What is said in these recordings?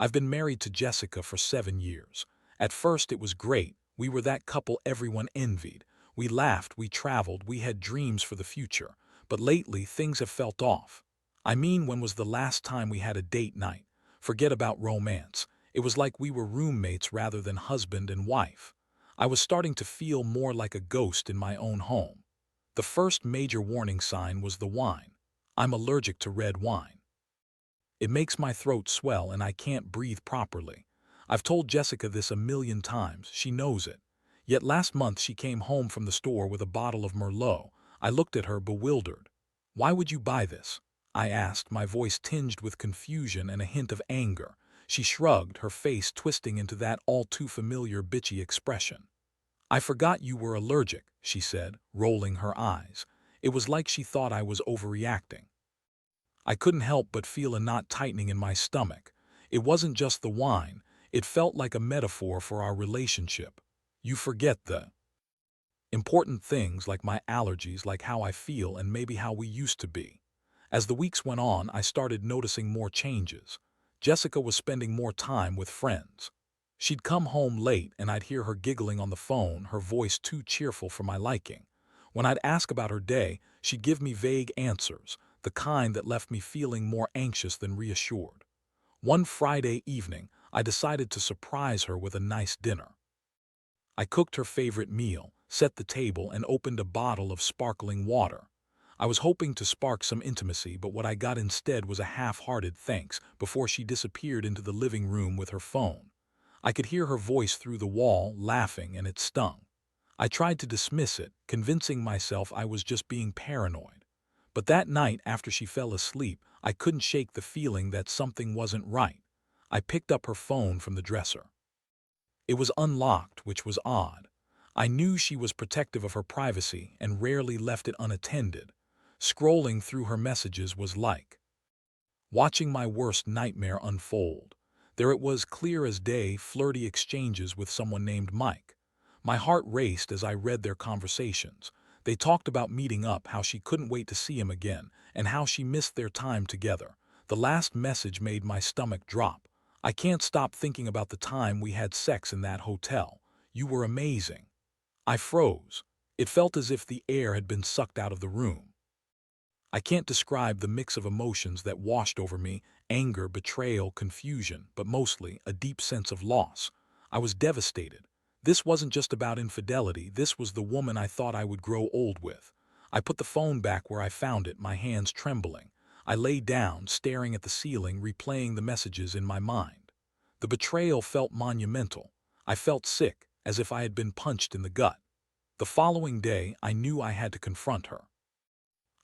I've been married to Jessica for 7 years. At first it was great. We were that couple everyone envied. We laughed, we traveled, we had dreams for the future. But lately things have felt off. I mean, when was the last time we had a date night? Forget about romance. It was like we were roommates rather than husband and wife. I was starting to feel more like a ghost in my own home. The first major warning sign was the wine. I'm allergic to red wine. It makes my throat swell and I can't breathe properly. I've told Jessica this a million times. She knows it. Yet last month she came home from the store with a bottle of Merlot. I looked at her bewildered. "Why would you buy this?" I asked, my voice tinged with confusion and a hint of anger. She shrugged, her face twisting into that all-too-familiar bitchy expression. "I forgot you were allergic," she said, rolling her eyes. It was like she thought I was overreacting. I couldn't help but feel a knot tightening in my stomach. It wasn't just the wine, it felt like a metaphor for our relationship. You forget the important things like my allergies, like how I feel and maybe how we used to be. As the weeks went on, I started noticing more changes. Jessica was spending more time with friends. She'd come home late and I'd hear her giggling on the phone, her voice too cheerful for my liking. When I'd ask about her day, she'd give me vague answers, the kind that left me feeling more anxious than reassured. One Friday evening, I decided to surprise her with a nice dinner. I cooked her favorite meal, set the table, and opened a bottle of sparkling water. I was hoping to spark some intimacy, but what I got instead was a half-hearted thanks before she disappeared into the living room with her phone. I could hear her voice through the wall, laughing, and it stung. I tried to dismiss it, convincing myself I was just being paranoid. But that night, after she fell asleep, I couldn't shake the feeling that something wasn't right. I picked up her phone from the dresser. It was unlocked, which was odd. I knew she was protective of her privacy and rarely left it unattended. Scrolling through her messages was like watching my worst nightmare unfold. There it was, clear as day, flirty exchanges with someone named Mike. My heart raced as I read their conversations. They talked about meeting up, how she couldn't wait to see him again, and how she missed their time together. The last message made my stomach drop. "I can't stop thinking about the time we had sex in that hotel. You were amazing." I froze. It felt as if the air had been sucked out of the room. I can't describe the mix of emotions that washed over me: anger, betrayal, confusion, but mostly a deep sense of loss. I was devastated. This wasn't just about infidelity, this was the woman I thought I would grow old with. I put the phone back where I found it, my hands trembling. I lay down, staring at the ceiling, replaying the messages in my mind. The betrayal felt monumental. I felt sick, as if I had been punched in the gut. The following day, I knew I had to confront her.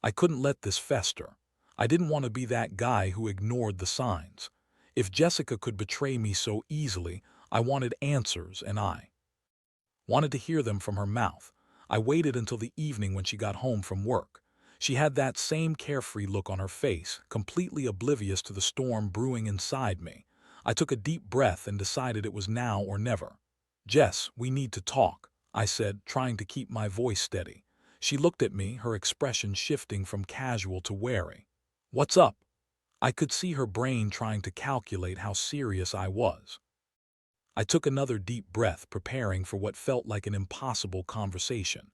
I couldn't let this fester. I didn't want to be that guy who ignored the signs. If Jessica could betray me so easily, I wanted answers, and I wanted to hear them from her mouth. I waited until the evening when she got home from work. She had that same carefree look on her face, completely oblivious to the storm brewing inside me. I took a deep breath and decided it was now or never. "Jess, we need to talk," I said, trying to keep my voice steady. She looked at me, her expression shifting from casual to wary. "What's up?" I could see her brain trying to calculate how serious I was. I took another deep breath, preparing for what felt like an impossible conversation.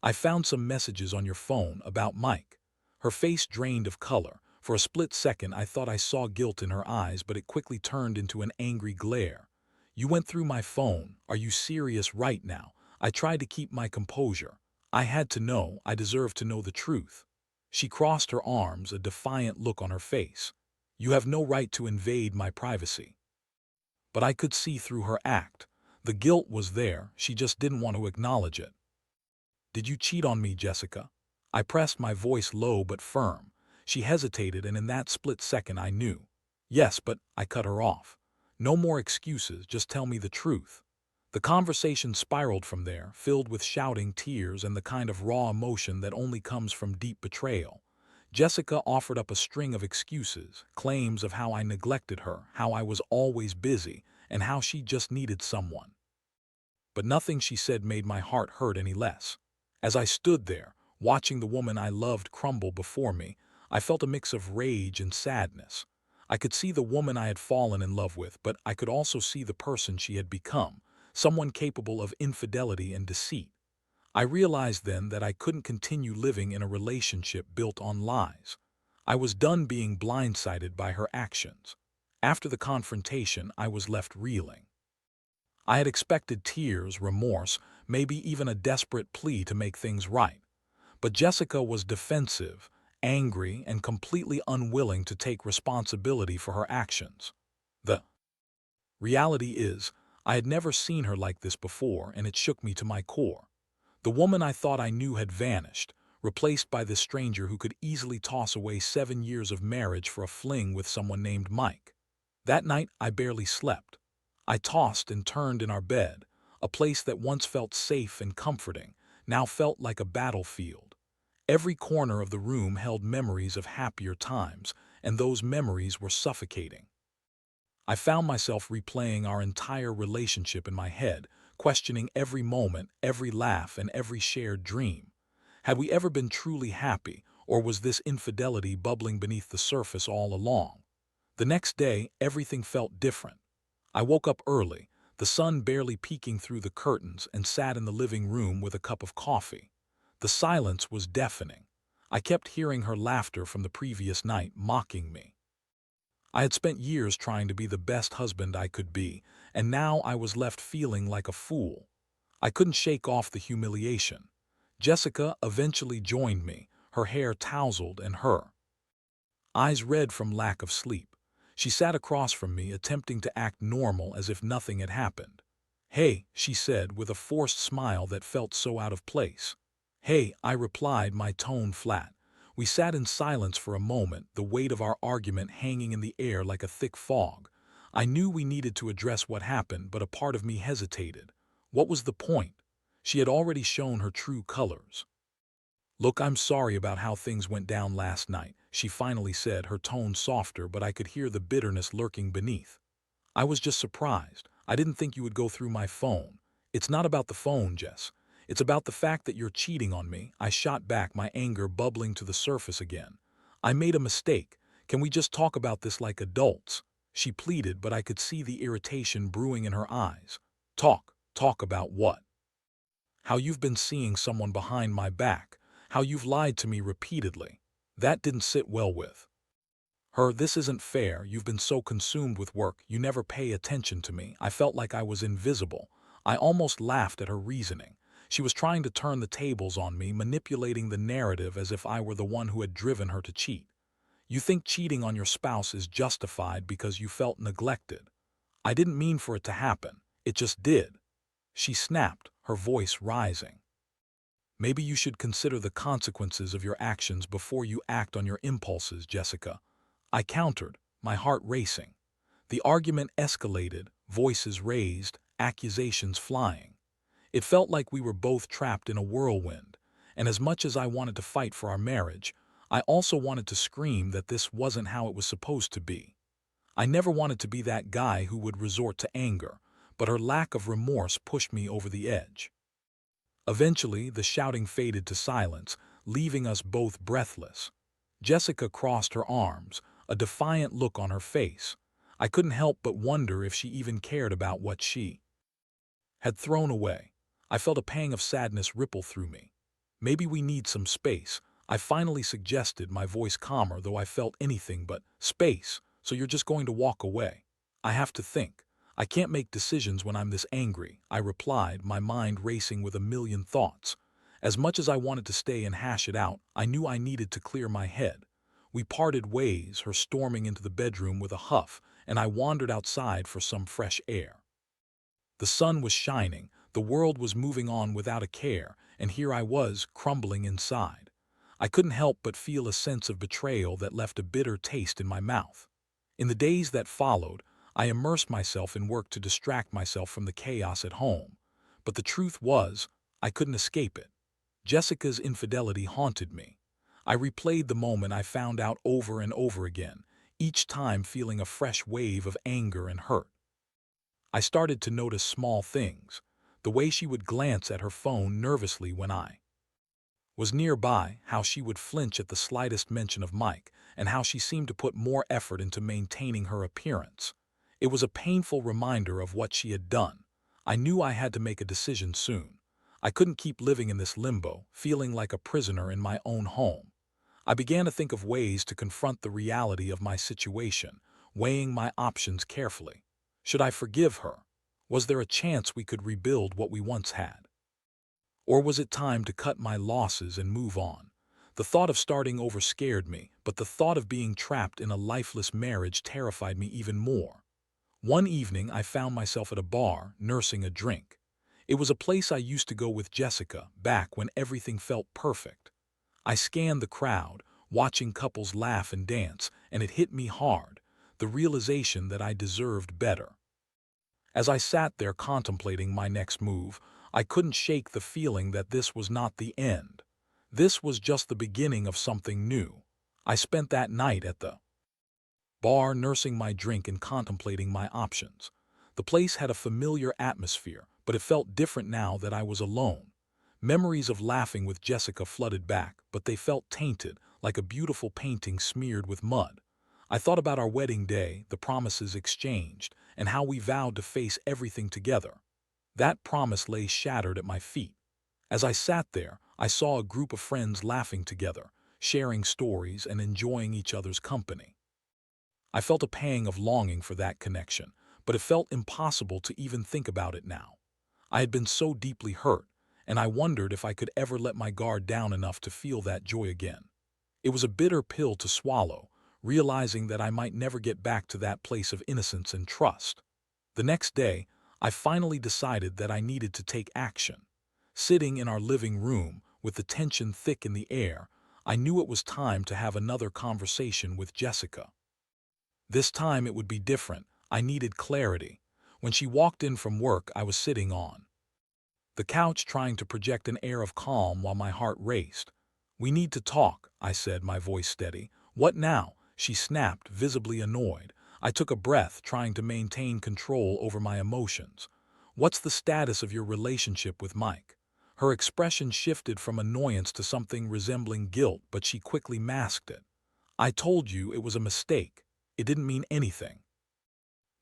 "I found some messages on your phone about Mike." Her face drained of color. For a split second I thought I saw guilt in her eyes, but it quickly turned into an angry glare. "You went through my phone. Are you serious right now?" I tried to keep my composure. I had to know, I deserved to know the truth. She crossed her arms, a defiant look on her face. "You have no right to invade my privacy." But I could see through her act. The guilt was there, she just didn't want to acknowledge it. "Did you cheat on me, Jessica?" I pressed, my voice low but firm. She hesitated, and in that split second I knew. "Yes, but—" I cut her off. "No more excuses, just tell me the truth." The conversation spiraled from there, filled with shouting, tears, and the kind of raw emotion that only comes from deep betrayal. Jessica offered up a string of excuses, claims of how I neglected her, how I was always busy, and how she just needed someone. But nothing she said made my heart hurt any less. As I stood there, watching the woman I loved crumble before me, I felt a mix of rage and sadness. I could see the woman I had fallen in love with, but I could also see the person she had become, someone capable of infidelity and deceit. I realized then that I couldn't continue living in a relationship built on lies. I was done being blindsided by her actions. After the confrontation, I was left reeling. I had expected tears, remorse, maybe even a desperate plea to make things right. But Jessica was defensive, angry, and completely unwilling to take responsibility for her actions. The reality is, I had never seen her like this before, and it shook me to my core. The woman I thought I knew had vanished, replaced by this stranger who could easily toss away 7 years of marriage for a fling with someone named Mike. That night, I barely slept. I tossed and turned in our bed. A place that once felt safe and comforting now felt like a battlefield. Every corner of the room held memories of happier times, and those memories were suffocating. I found myself replaying our entire relationship in my head, questioning every moment, every laugh, and every shared dream. Had we ever been truly happy, or was this infidelity bubbling beneath the surface all along? The next day, everything felt different. I woke up early, the sun barely peeking through the curtains, and sat in the living room with a cup of coffee. The silence was deafening. I kept hearing her laughter from the previous night, mocking me. I had spent years trying to be the best husband I could be, and now I was left feeling like a fool. I couldn't shake off the humiliation. Jessica eventually joined me, her hair tousled and her eyes red from lack of sleep. She sat across from me, attempting to act normal as if nothing had happened. "Hey," she said with a forced smile that felt so out of place. "Hey," I replied, my tone flat. We sat in silence for a moment, the weight of our argument hanging in the air like a thick fog. I knew we needed to address what happened, but a part of me hesitated. What was the point? She had already shown her true colors. "Look, I'm sorry about how things went down last night," she finally said, her tone softer, but I could hear the bitterness lurking beneath. "I was just surprised. I didn't think you would go through my phone." "It's not about the phone, Jess. It's about the fact that you're cheating on me," I shot back, my anger bubbling to the surface again. "I made a mistake. Can we just talk about this like adults?" She pleaded, but I could see the irritation brewing in her eyes. "Talk? Talk about what?" "How you've been seeing someone behind my back. How you've lied to me repeatedly. That didn't sit well with her. This isn't fair. You've been so consumed with work, you never pay attention to me." I felt like I was invisible. I almost laughed at her reasoning. She was trying to turn the tables on me, manipulating the narrative as if I were the one who had driven her to cheat. "You think cheating on your spouse is justified because you felt neglected. I didn't mean for it to happen. It just did," she snapped, her voice rising. "Maybe you should consider the consequences of your actions before you act on your impulses, Jessica," I countered, my heart racing. The argument escalated, voices raised, accusations flying. It felt like we were both trapped in a whirlwind, and as much as I wanted to fight for our marriage, I also wanted to scream that this wasn't how it was supposed to be. I never wanted to be that guy who would resort to anger, but her lack of remorse pushed me over the edge. Eventually, the shouting faded to silence, leaving us both breathless. Jessica crossed her arms, a defiant look on her face. I couldn't help but wonder if she even cared about what she had thrown away. I felt a pang of sadness ripple through me. "Maybe we need some space," I finally suggested, my voice calmer, though I felt anything but space. "So you're just going to walk away?" "I have to think. I can't make decisions when I'm this angry," I replied, my mind racing with a million thoughts. As much as I wanted to stay and hash it out, I knew I needed to clear my head. We parted ways, her storming into the bedroom with a huff, and I wandered outside for some fresh air. The sun was shining, the world was moving on without a care, and here I was, crumbling inside. I couldn't help but feel a sense of betrayal that left a bitter taste in my mouth. In the days that followed, I immersed myself in work to distract myself from the chaos at home. But the truth was, I couldn't escape it. Jessica's infidelity haunted me. I replayed the moment I found out over and over again, each time feeling a fresh wave of anger and hurt. I started to notice small things, the way she would glance at her phone nervously when I was nearby, how she would flinch at the slightest mention of Mike, and how she seemed to put more effort into maintaining her appearance. It was a painful reminder of what she had done. I knew I had to make a decision soon. I couldn't keep living in this limbo, feeling like a prisoner in my own home. I began to think of ways to confront the reality of my situation, weighing my options carefully. Should I forgive her? Was there a chance we could rebuild what we once had? Or was it time to cut my losses and move on? The thought of starting over scared me, but the thought of being trapped in a lifeless marriage terrified me even more. One evening, I found myself at a bar, nursing a drink. It was a place I used to go with Jessica, back when everything felt perfect. I scanned the crowd, watching couples laugh and dance, and it hit me hard, the realization that I deserved better. As I sat there contemplating my next move, I couldn't shake the feeling that this was not the end. This was just the beginning of something new. I spent that night at the bar nursing my drink and contemplating my options. The place had a familiar atmosphere, but it felt different now that I was alone. Memories of laughing with Jessica flooded back, but they felt tainted, like a beautiful painting smeared with mud. I thought about our wedding day, the promises exchanged, and how we vowed to face everything together. That promise lay shattered at my feet. As I sat there, I saw a group of friends laughing together, sharing stories and enjoying each other's company. I felt a pang of longing for that connection, but it felt impossible to even think about it now. I had been so deeply hurt, and I wondered if I could ever let my guard down enough to feel that joy again. It was a bitter pill to swallow, realizing that I might never get back to that place of innocence and trust. The next day, I finally decided that I needed to take action. Sitting in our living room, with the tension thick in the air, I knew it was time to have another conversation with Jessica. This time it would be different. I needed clarity. When she walked in from work, I was sitting on the couch trying to project an air of calm while my heart raced. "We need to talk," I said, my voice steady. "What now?" she snapped, visibly annoyed. I took a breath, trying to maintain control over my emotions. "What's the status of your relationship with Mike?" Her expression shifted from annoyance to something resembling guilt, but she quickly masked it. "I told you it was a mistake. It didn't mean anything."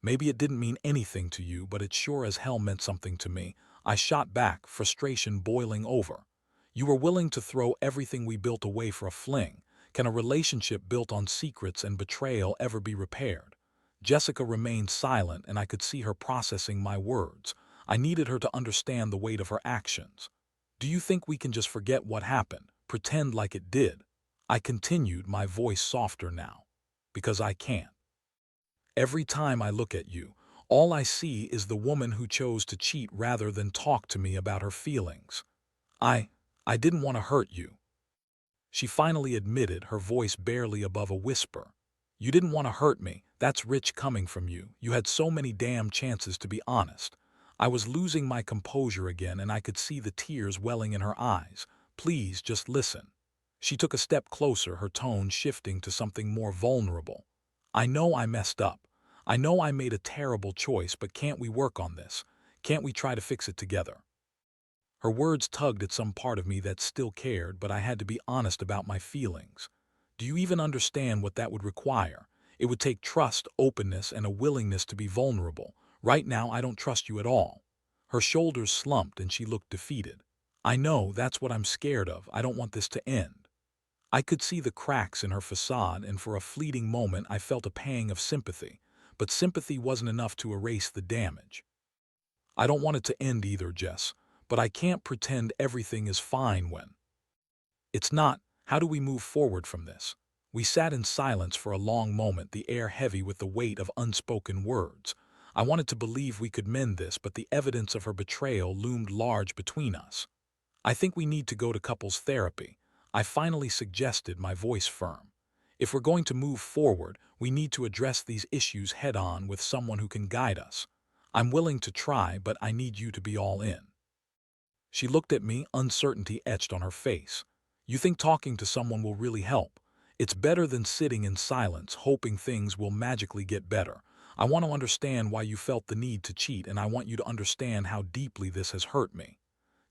"Maybe it didn't mean anything to you, but it sure as hell meant something to me," I shot back, frustration boiling over. "You were willing to throw everything we built away for a fling. Can a relationship built on secrets and betrayal ever be repaired?" Jessica remained silent, and I could see her processing my words. I needed her to understand the weight of her actions. "Do you think we can just forget what happened, pretend like it did?" I continued, my voice softer now. "Because I can't. Every time I look at you, all I see is the woman who chose to cheat rather than talk to me about her feelings. I didn't want to hurt you," she finally admitted, her voice barely above a whisper. "You didn't want to hurt me. That's rich coming from you. You had so many damn chances to be honest." I was losing my composure again, and I could see the tears welling in her eyes. "Please, just listen." She took a step closer, her tone shifting to something more vulnerable. "I know I messed up. I know I made a terrible choice, but can't we work on this? Can't we try to fix it together?" Her words tugged at some part of me that still cared, but I had to be honest about my feelings. "Do you even understand what that would require? It would take trust, openness, and a willingness to be vulnerable. Right now, I don't trust you at all." Her shoulders slumped and she looked defeated. "I know, that's what I'm scared of. I don't want this to end." I could see the cracks in her facade, and for a fleeting moment I felt a pang of sympathy. But sympathy wasn't enough to erase the damage. "I don't want it to end either, Jess, but I can't pretend everything is fine when it's not. How do we move forward from this?" We sat in silence for a long moment, the air heavy with the weight of unspoken words. I wanted to believe we could mend this, but the evidence of her betrayal loomed large between us. "I think we need to go to couples therapy," I finally suggested, my voice firm. "If we're going to move forward, we need to address these issues head-on with someone who can guide us. I'm willing to try, but I need you to be all in." She looked at me, uncertainty etched on her face. "You think talking to someone will really help? It's better than sitting in silence, hoping things will magically get better. I want to understand why you felt the need to cheat, and I want you to understand how deeply this has hurt me."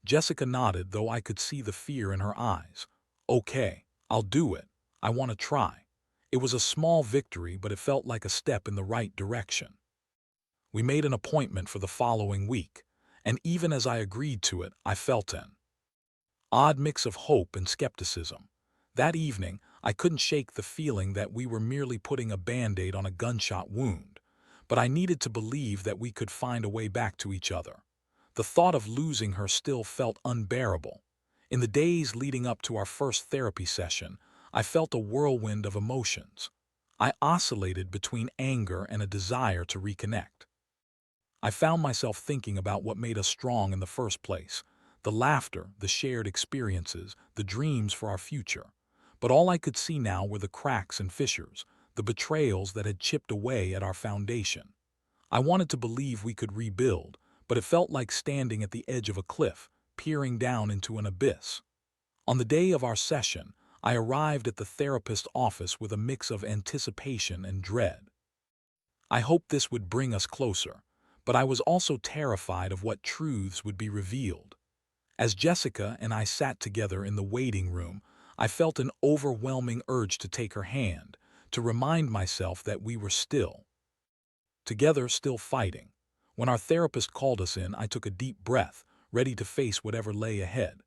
Jessica nodded, though I could see the fear in her eyes. Okay, I'll do it. I want to try. It was a small victory, but it felt like a step in the right direction. We made an appointment for the following week, and even as I agreed to it, I felt an odd mix of hope and skepticism. That evening, I couldn't shake the feeling that we were merely putting a band-aid on a gunshot wound, but I needed to believe that we could find a way back to each other. The thought of losing her still felt unbearable. In the days leading up to our first therapy session, I felt a whirlwind of emotions. I oscillated between anger and a desire to reconnect. I found myself thinking about what made us strong in the first place: the laughter, the shared experiences, the dreams for our future. But all I could see now were the cracks and fissures, the betrayals that had chipped away at our foundation. I wanted to believe we could rebuild, but it felt like standing at the edge of a cliff, peering down into an abyss. On the day of our session, I arrived at the therapist's office with a mix of anticipation and dread. I hoped this would bring us closer, but I was also terrified of what truths would be revealed. As Jessica and I sat together in the waiting room, I felt an overwhelming urge to take her hand, to remind myself that we were still together, still fighting. When our therapist called us in, I took a deep breath, ready to face whatever lay ahead.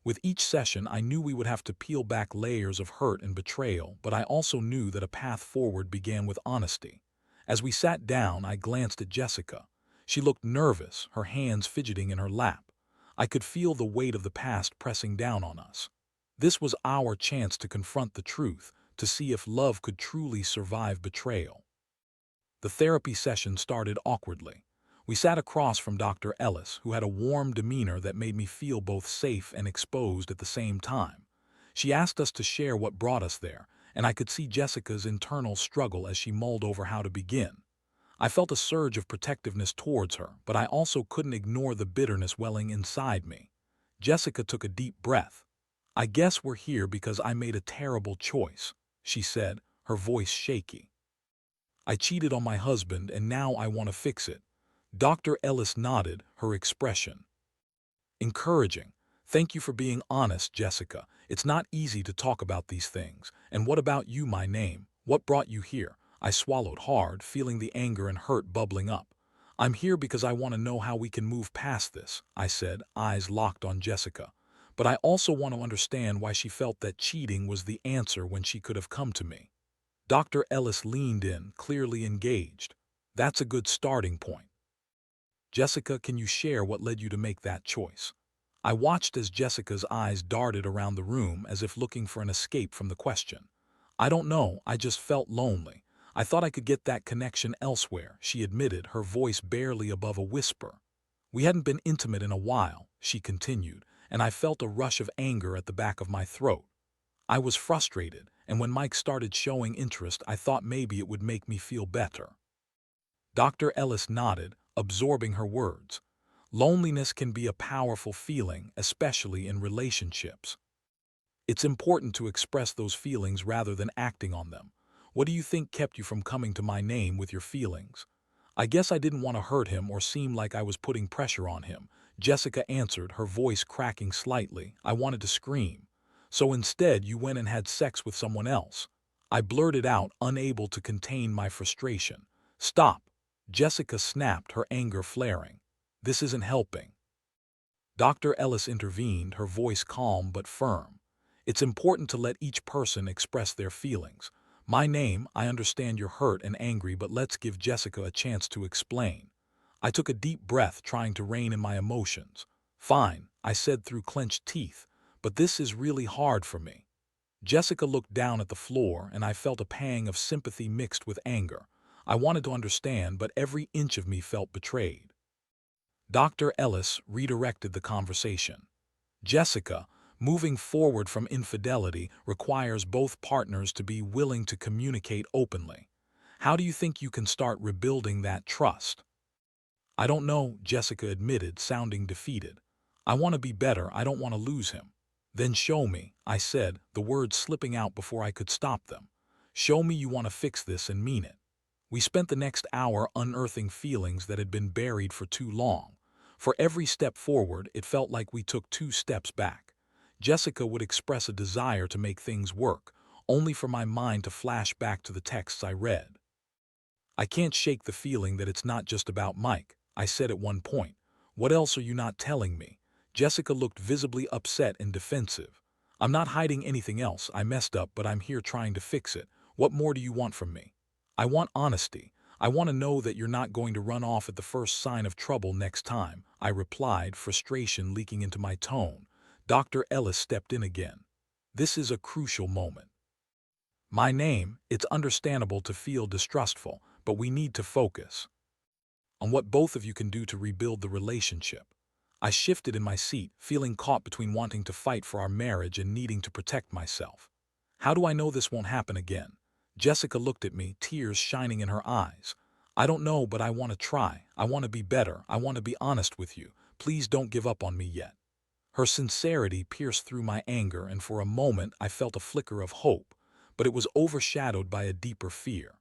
With each session, I knew we would have to peel back layers of hurt and betrayal, but I also knew that a path forward began with honesty. As we sat down, I glanced at Jessica. She looked nervous, her hands fidgeting in her lap. I could feel the weight of the past pressing down on us. This was our chance to confront the truth, to see if love could truly survive betrayal. The therapy session started awkwardly. We sat across from Dr. Ellis, who had a warm demeanor that made me feel both safe and exposed at the same time. She asked us to share what brought us there, and I could see Jessica's internal struggle as she mulled over how to begin. I felt a surge of protectiveness towards her, but I also couldn't ignore the bitterness welling inside me. Jessica took a deep breath. "I guess we're here because I made a terrible choice," she said, her voice shaky. "I cheated on my husband, and now I want to fix it." Dr. Ellis nodded, her expression encouraging. "Thank you for being honest, Jessica. It's not easy to talk about these things. And what about you, my name? What brought you here?" I swallowed hard, feeling the anger and hurt bubbling up. "I'm here because I want to know how we can move past this," I said, eyes locked on Jessica. "But I also want to understand why she felt that cheating was the answer when she could have come to me." Dr. Ellis leaned in, clearly engaged. "That's a good starting point. Jessica, can you share what led you to make that choice?" I watched as Jessica's eyes darted around the room as if looking for an escape from the question. "I don't know, I just felt lonely. I thought I could get that connection elsewhere," she admitted, her voice barely above a whisper. "We hadn't been intimate in a while," she continued, and I felt a rush of anger at the back of my throat. I was frustrated, and when Mike started showing interest, I thought maybe it would make me feel better. Dr. Ellis nodded, absorbing her words. "Loneliness can be a powerful feeling, especially in relationships. It's important to express those feelings rather than acting on them. What do you think kept you from coming to my name with your feelings?" "I guess I didn't want to hurt him or seem like I was putting pressure on him," Jessica answered, her voice cracking slightly. "I wanted to scream." "So instead you went and had sex with someone else?" I blurted out, unable to contain my frustration. "Stop!" Jessica snapped, her anger flaring. "This isn't helping." Dr. Ellis intervened, her voice calm but firm. "It's important to let each person express their feelings. My name, I understand you're hurt and angry, but let's give Jessica a chance to explain." I took a deep breath, trying to rein in my emotions. "Fine," I said through clenched teeth, "but this is really hard for me." Jessica looked down at the floor, and I felt a pang of sympathy mixed with anger. I wanted to understand, but every inch of me felt betrayed. Dr. Ellis redirected the conversation. "Jessica, moving forward from infidelity requires both partners to be willing to communicate openly. How do you think you can start rebuilding that trust?" "I don't know," Jessica admitted, sounding defeated. "I want to be better, I don't want to lose him." "Then show me," I said, the words slipping out before I could stop them. "Show me you want to fix this and mean it." We spent the next hour unearthing feelings that had been buried for too long. For every step forward, it felt like we took 2 steps back. Jessica would express a desire to make things work, only for my mind to flash back to the texts I read. I can't shake the feeling that it's not just about Mike, I said at one point. What else are you not telling me? Jessica looked visibly upset and defensive. I'm not hiding anything else. I messed up, but I'm here trying to fix it. What more do you want from me? I want honesty. I want to know that you're not going to run off at the first sign of trouble next time, I replied, frustration leaking into my tone. Dr. Ellis stepped in again. This is a crucial moment. My name, it's understandable to feel distrustful, but we need to focus on what both of you can do to rebuild the relationship. I shifted in my seat, feeling caught between wanting to fight for our marriage and needing to protect myself. How do I know this won't happen again? Jessica looked at me, tears shining in her eyes. I don't know, but I want to try. I want to be better. I want to be honest with you. Please don't give up on me yet. Her sincerity pierced through my anger, and for a moment I felt a flicker of hope, but it was overshadowed by a deeper fear.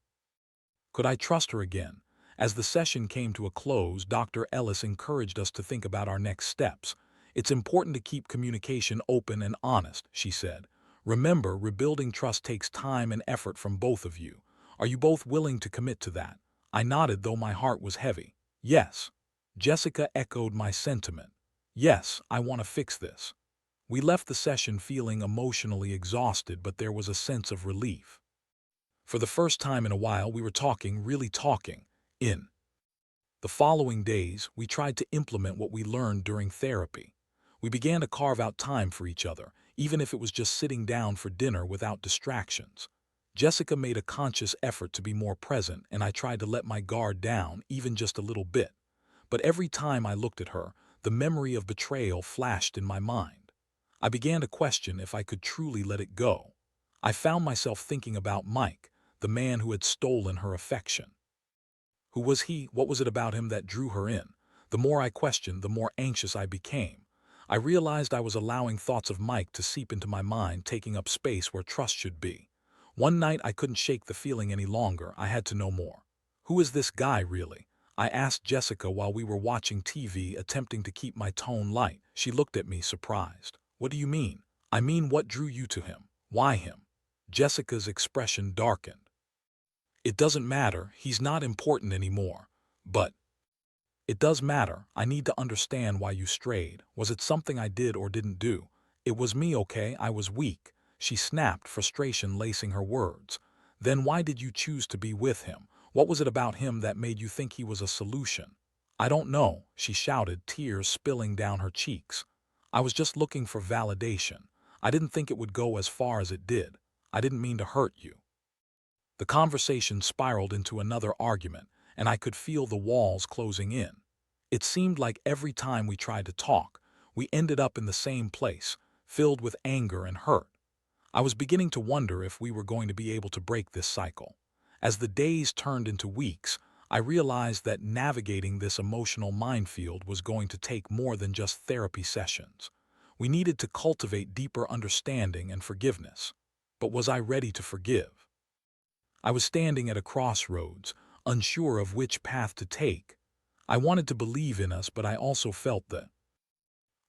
Could I trust her again? As the session came to a close, Dr. Ellis encouraged us to think about our next steps. It's important to keep communication open and honest, she said. Remember, rebuilding trust takes time and effort from both of you. Are you both willing to commit to that? I nodded, though my heart was heavy. Yes. Jessica echoed my sentiment. Yes, I want to fix this. We left the session feeling emotionally exhausted, but there was a sense of relief. For the first time in a while, we were talking, really talking. In the following days, we tried to implement what we learned during therapy. We began to carve out time for each other, even if it was just sitting down for dinner without distractions. Jessica made a conscious effort to be more present, and I tried to let my guard down, even just a little bit. But every time I looked at her, the memory of betrayal flashed in my mind. I began to question if I could truly let it go. I found myself thinking about Mike, the man who had stolen her affection. Who was he? What was it about him that drew her in? The more I questioned, the more anxious I became. I realized I was allowing thoughts of Mike to seep into my mind, taking up space where trust should be. One night I couldn't shake the feeling any longer. I had to know more. Who is this guy, really? I asked Jessica while we were watching TV, attempting to keep my tone light. She looked at me, surprised. What do you mean? I mean, what drew you to him? Why him? Jessica's expression darkened. It doesn't matter, he's not important anymore. But it does matter. I need to understand why you strayed. Was it something I did or didn't do? It was me, okay? I was weak. She snapped, frustration lacing her words. Then why did you choose to be with him? What was it about him that made you think he was a solution? I don't know, she shouted, tears spilling down her cheeks. I was just looking for validation. I didn't think it would go as far as it did. I didn't mean to hurt you. The conversation spiraled into another argument, and I could feel the walls closing in. It seemed like every time we tried to talk, we ended up in the same place, filled with anger and hurt. I was beginning to wonder if we were going to be able to break this cycle. As the days turned into weeks, I realized that navigating this emotional minefield was going to take more than just therapy sessions. We needed to cultivate deeper understanding and forgiveness. But was I ready to forgive? I was standing at a crossroads, unsure of which path to take. I wanted to believe in us, but I also felt the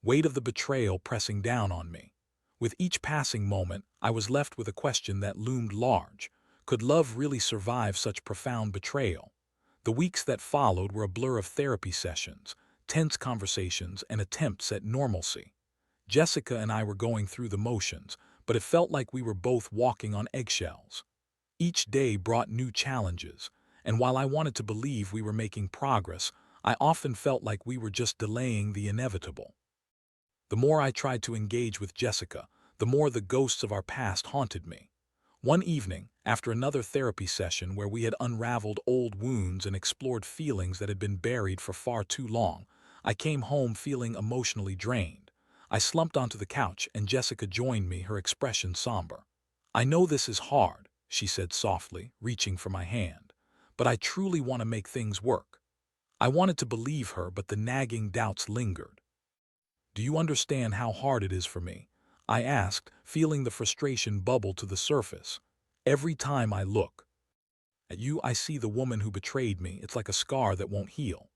weight of the betrayal pressing down on me. With each passing moment, I was left with a question that loomed large. Could love really survive such profound betrayal? The weeks that followed were a blur of therapy sessions, tense conversations, and attempts at normalcy. Jessica and I were going through the motions, but it felt like we were both walking on eggshells. Each day brought new challenges, and while I wanted to believe we were making progress, I often felt like we were just delaying the inevitable. The more I tried to engage with Jessica, the more the ghosts of our past haunted me. One evening, after another therapy session where we had unraveled old wounds and explored feelings that had been buried for far too long, I came home feeling emotionally drained. I slumped onto the couch and Jessica joined me, her expression somber. I know this is hard, she said softly, reaching for my hand, but I truly want to make things work. I wanted to believe her, but the nagging doubts lingered. Do you understand how hard it is for me? I asked, feeling the frustration bubble to the surface. Every time I look at you, I see the woman who betrayed me. It's like a scar that won't heal.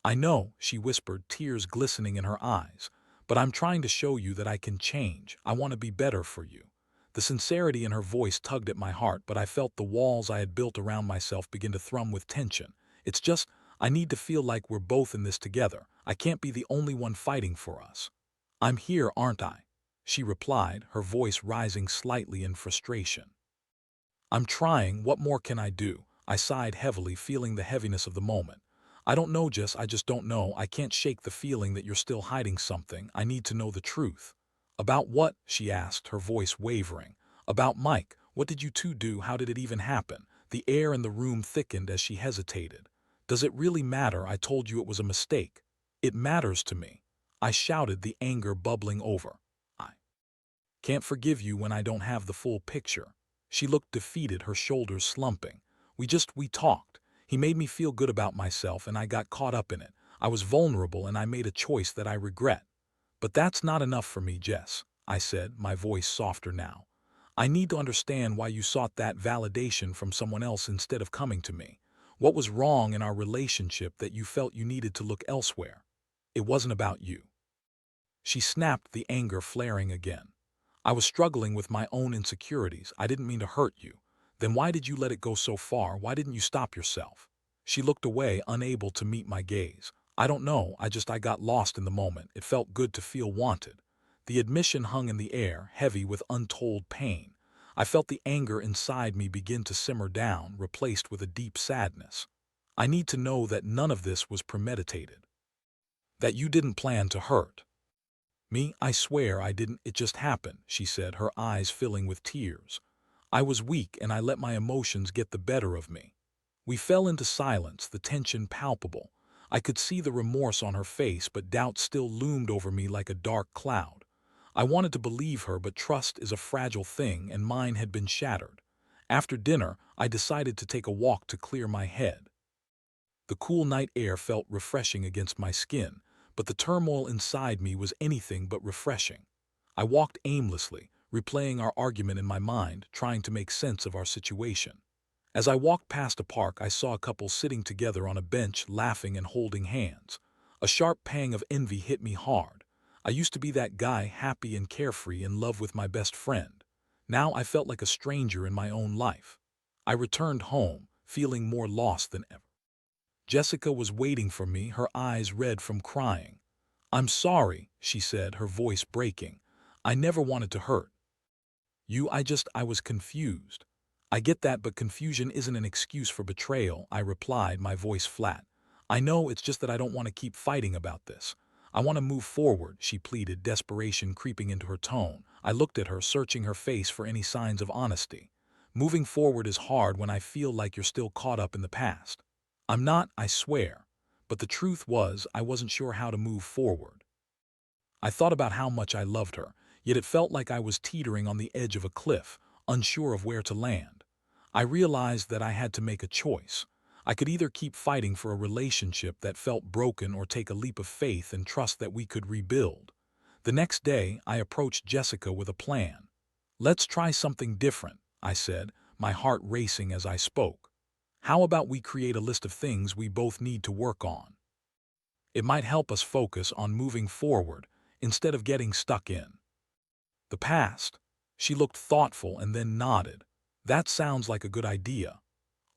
I know, she whispered, tears glistening in her eyes, but I'm trying to show you that I can change. I want to be better for you. The sincerity in her voice tugged at my heart, but I felt the walls I had built around myself begin to thrum with tension. It's just, I need to feel like we're both in this together. I can't be the only one fighting for us. I'm here, aren't I? She replied, her voice rising slightly in frustration. I'm trying. What more can I do? I sighed heavily, feeling the heaviness of the moment. I don't know, Jess. I just don't know. I can't shake the feeling that you're still hiding something. I need to know the truth. About what? She asked, her voice wavering. About Mike. What did you two do? How did it even happen? The air in the room thickened as she hesitated. Does it really matter? I told you it was a mistake. It matters to me. I shouted, the anger bubbling over. I can't forgive you when I don't have the full picture. She looked defeated, her shoulders slumping. We talked. He made me feel good about myself and I got caught up in it. I was vulnerable and I made a choice that I regret. But that's not enough for me, Jess, I said, my voice softer now. I need to understand why you sought that validation from someone else instead of coming to me. What was wrong in our relationship that you felt you needed to look elsewhere? It wasn't about you. She snapped, the anger flaring again. I was struggling with my own insecurities. I didn't mean to hurt you. Then why did you let it go so far? Why didn't you stop yourself? She looked away, unable to meet my gaze. I don't know, I got lost in the moment. It felt good to feel wanted. The admission hung in the air, heavy with untold pain. I felt the anger inside me begin to simmer down, replaced with a deep sadness. I need to know that none of this was premeditated. That you didn't plan to hurt me. I swear I didn't. It just happened, she said, her eyes filling with tears. I was weak and I let my emotions get the better of me. We fell into silence, the tension palpable. I could see the remorse on her face, but doubt still loomed over me like a dark cloud. I wanted to believe her, but trust is a fragile thing and mine had been shattered. After dinner, I decided to take a walk to clear my head. The cool night air felt refreshing against my skin, but the turmoil inside me was anything but refreshing. I walked aimlessly, replaying our argument in my mind, trying to make sense of our situation. As I walked past a park, I saw a couple sitting together on a bench, laughing and holding hands. A sharp pang of envy hit me hard. I used to be that guy, happy and carefree, in love with my best friend. Now I felt like a stranger in my own life. I returned home, feeling more lost than ever. Jessica was waiting for me, her eyes red from crying. I'm sorry, she said, her voice breaking. I never wanted to hurt you. I was confused. I get that, but confusion isn't an excuse for betrayal, I replied, my voice flat. I know, it's just that I don't want to keep fighting about this. I want to move forward, she pleaded, desperation creeping into her tone. I looked at her, searching her face for any signs of honesty. Moving forward is hard when I feel like you're still caught up in the past. I'm not, I swear. But the truth was, I wasn't sure how to move forward. I thought about how much I loved her, yet it felt like I was teetering on the edge of a cliff, unsure of where to land. I realized that I had to make a choice. I could either keep fighting for a relationship that felt broken or take a leap of faith and trust that we could rebuild. The next day, I approached Jessica with a plan. Let's try something different, I said, my heart racing as I spoke. How about we create a list of things we both need to work on? It might help us focus on moving forward instead of getting stuck in the past. She looked thoughtful and then nodded. That sounds like a good idea.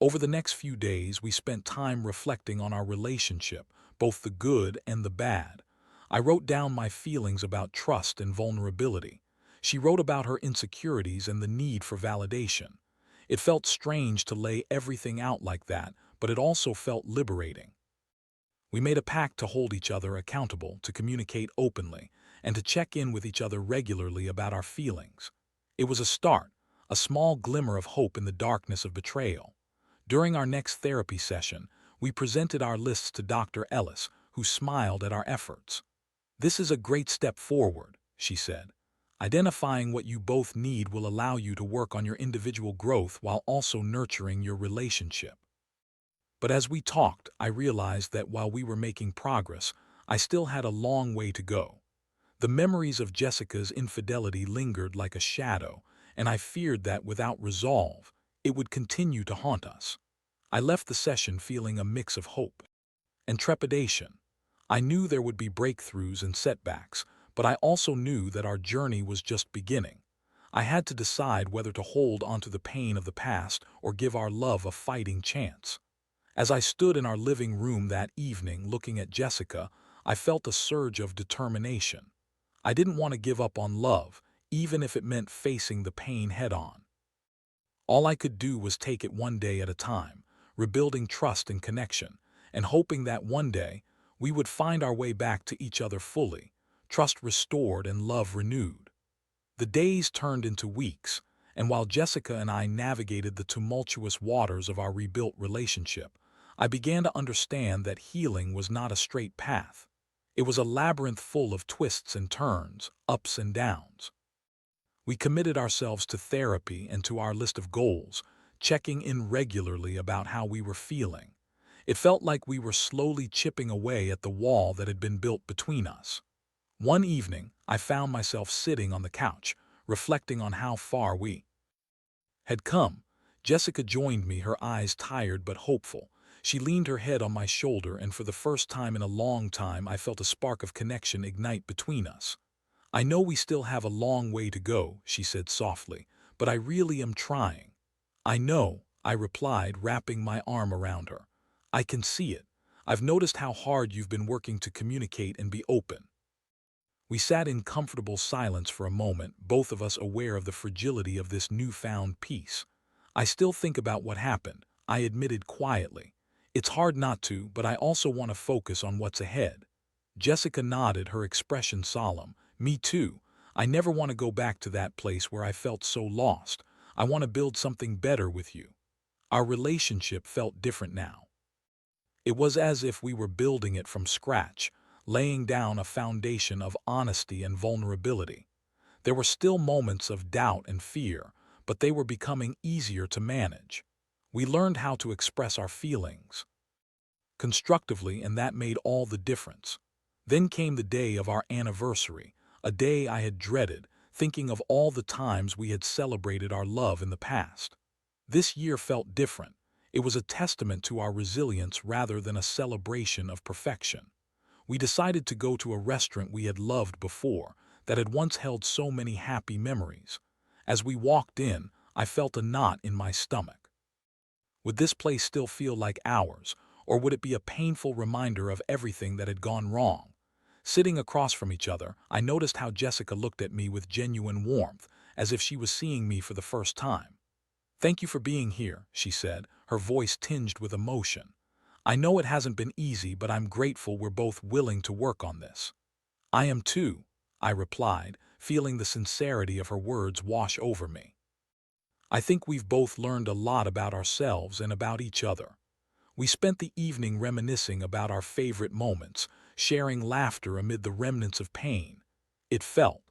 Over the next few days, we spent time reflecting on our relationship, both the good and the bad. I wrote down my feelings about trust and vulnerability. She wrote about her insecurities and the need for validation. It felt strange to lay everything out like that, but it also felt liberating. We made a pact to hold each other accountable, to communicate openly, and to check in with each other regularly about our feelings. It was a start, a small glimmer of hope in the darkness of betrayal. During our next therapy session, we presented our lists to Dr. Ellis, who smiled at our efforts. This is a great step forward, she said. Identifying what you both need will allow you to work on your individual growth while also nurturing your relationship. But as we talked, I realized that while we were making progress, I still had a long way to go. The memories of Jessica's infidelity lingered like a shadow, and I feared that without resolve, it would continue to haunt us. I left the session feeling a mix of hope and trepidation. I knew there would be breakthroughs and setbacks, but I also knew that our journey was just beginning. I had to decide whether to hold onto the pain of the past or give our love a fighting chance. As I stood in our living room that evening looking at Jessica, I felt a surge of determination. I didn't want to give up on love, even if it meant facing the pain head-on. All I could do was take it one day at a time, rebuilding trust and connection, and hoping that one day we would find our way back to each other fully, trust restored and love renewed. The days turned into weeks, and while Jessica and I navigated the tumultuous waters of our rebuilt relationship, I began to understand that healing was not a straight path. It was a labyrinth full of twists and turns, ups and downs. We committed ourselves to therapy and to our list of goals, checking in regularly about how we were feeling. It felt like we were slowly chipping away at the wall that had been built between us. One evening, I found myself sitting on the couch, reflecting on how far we had come. Jessica joined me, her eyes tired but hopeful. She leaned her head on my shoulder, and for the first time in a long time, I felt a spark of connection ignite between us. "I know we still have a long way to go," she said softly, "but I really am trying." "I know," I replied, wrapping my arm around her. "I can see it. I've noticed how hard you've been working to communicate and be open." We sat in comfortable silence for a moment, both of us aware of the fragility of this newfound peace. "I still think about what happened," I admitted quietly. "It's hard not to, but I also want to focus on what's ahead." Jessica nodded, her expression solemn. "Me too. I never want to go back to that place where I felt so lost. I want to build something better with you." Our relationship felt different now. It was as if we were building it from scratch, laying down a foundation of honesty and vulnerability. There were still moments of doubt and fear, but they were becoming easier to manage. We learned how to express our feelings constructively, and that made all the difference. Then came the day of our anniversary, a day I had dreaded, thinking of all the times we had celebrated our love in the past. This year felt different. It was a testament to our resilience rather than a celebration of perfection. We decided to go to a restaurant we had loved before, that had once held so many happy memories. As we walked in, I felt a knot in my stomach. Would this place still feel like ours, or would it be a painful reminder of everything that had gone wrong? Sitting across from each other, I noticed how Jessica looked at me with genuine warmth, as if she was seeing me for the first time. "Thank you for being here," she said, her voice tinged with emotion. "I know it hasn't been easy, but I'm grateful we're both willing to work on this." "I am too," I replied, feeling the sincerity of her words wash over me. "I think we've both learned a lot about ourselves and about each other." We spent the evening reminiscing about our favorite moments, sharing laughter amid the remnants of pain. It felt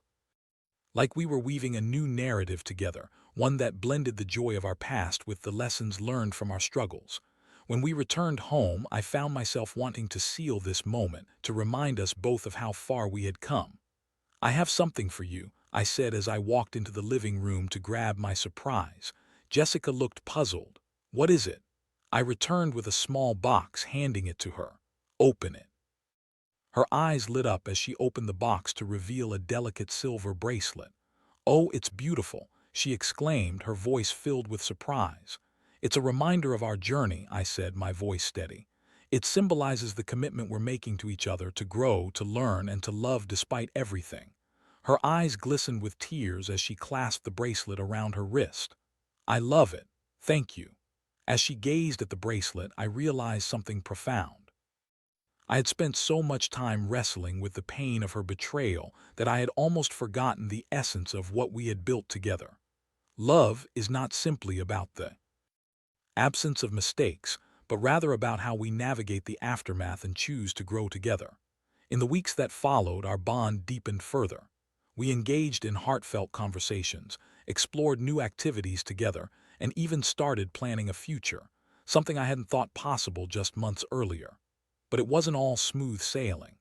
like we were weaving a new narrative together, one that blended the joy of our past with the lessons learned from our struggles. When we returned home, I found myself wanting to seal this moment, to remind us both of how far we had come. "I have something for you," I said as I walked into the living room to grab my surprise. Jessica looked puzzled. "What is it?" I returned with a small box, handing it to her. "Open it." Her eyes lit up as she opened the box to reveal a delicate silver bracelet. "Oh, it's beautiful," she exclaimed, her voice filled with surprise. "It's a reminder of our journey," I said, my voice steady. "It symbolizes the commitment we're making to each other, to grow, to learn, and to love despite everything." Her eyes glistened with tears as she clasped the bracelet around her wrist. "I love it. Thank you." As she gazed at the bracelet, I realized something profound. I had spent so much time wrestling with the pain of her betrayal that I had almost forgotten the essence of what we had built together. Love is not simply about the absence of mistakes, but rather about how we navigate the aftermath and choose to grow together. In the weeks that followed, our bond deepened further. We engaged in heartfelt conversations, explored new activities together, and even started planning a future, something I hadn't thought possible just months earlier. But it wasn't all smooth sailing.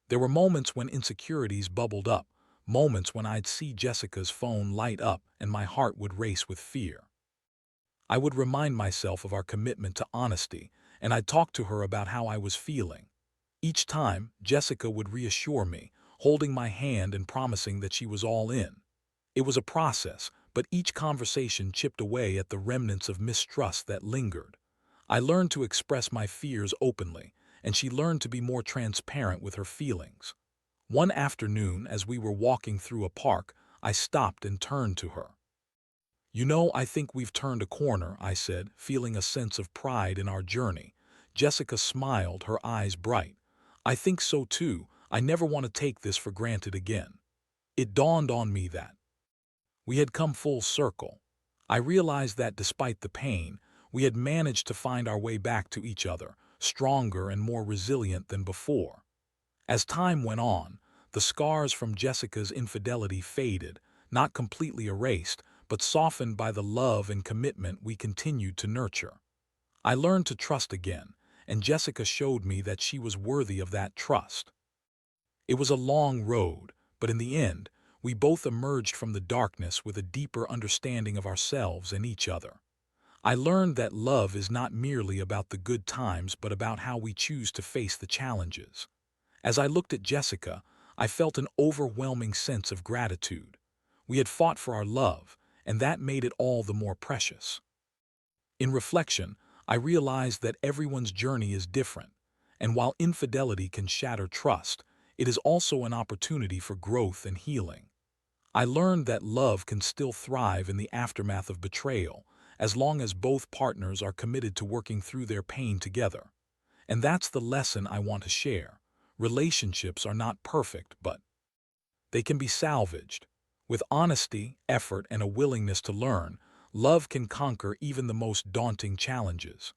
There were moments when insecurities bubbled up, moments when I'd see Jessica's phone light up and my heart would race with fear. I would remind myself of our commitment to honesty, and I talked to her about how I was feeling. Each time, Jessica would reassure me, holding my hand and promising that she was all in. It was a process, but each conversation chipped away at the remnants of mistrust that lingered. I learned to express my fears openly, and she learned to be more transparent with her feelings. One afternoon, as we were walking through a park, I stopped and turned to her. "You know, I think we've turned a corner," I said, feeling a sense of pride in our journey. Jessica smiled, her eyes bright. "I think so too. I never want to take this for granted again." It dawned on me that we had come full circle. I realized that despite the pain, we had managed to find our way back to each other, stronger and more resilient than before. As time went on, the scars from Jessica's infidelity faded, not completely erased, but softened by the love and commitment we continued to nurture. I learned to trust again, and Jessica showed me that she was worthy of that trust. It was a long road, but in the end, we both emerged from the darkness with a deeper understanding of ourselves and each other. I learned that love is not merely about the good times, but about how we choose to face the challenges. As I looked at Jessica, I felt an overwhelming sense of gratitude. We had fought for our love, and that made it all the more precious. In reflection, I realized that everyone's journey is different, and while infidelity can shatter trust, it is also an opportunity for growth and healing. I learned that love can still thrive in the aftermath of betrayal, as long as both partners are committed to working through their pain together. And that's the lesson I want to share. Relationships are not perfect, but they can be salvaged. With honesty, effort, and a willingness to learn, love can conquer even the most daunting challenges.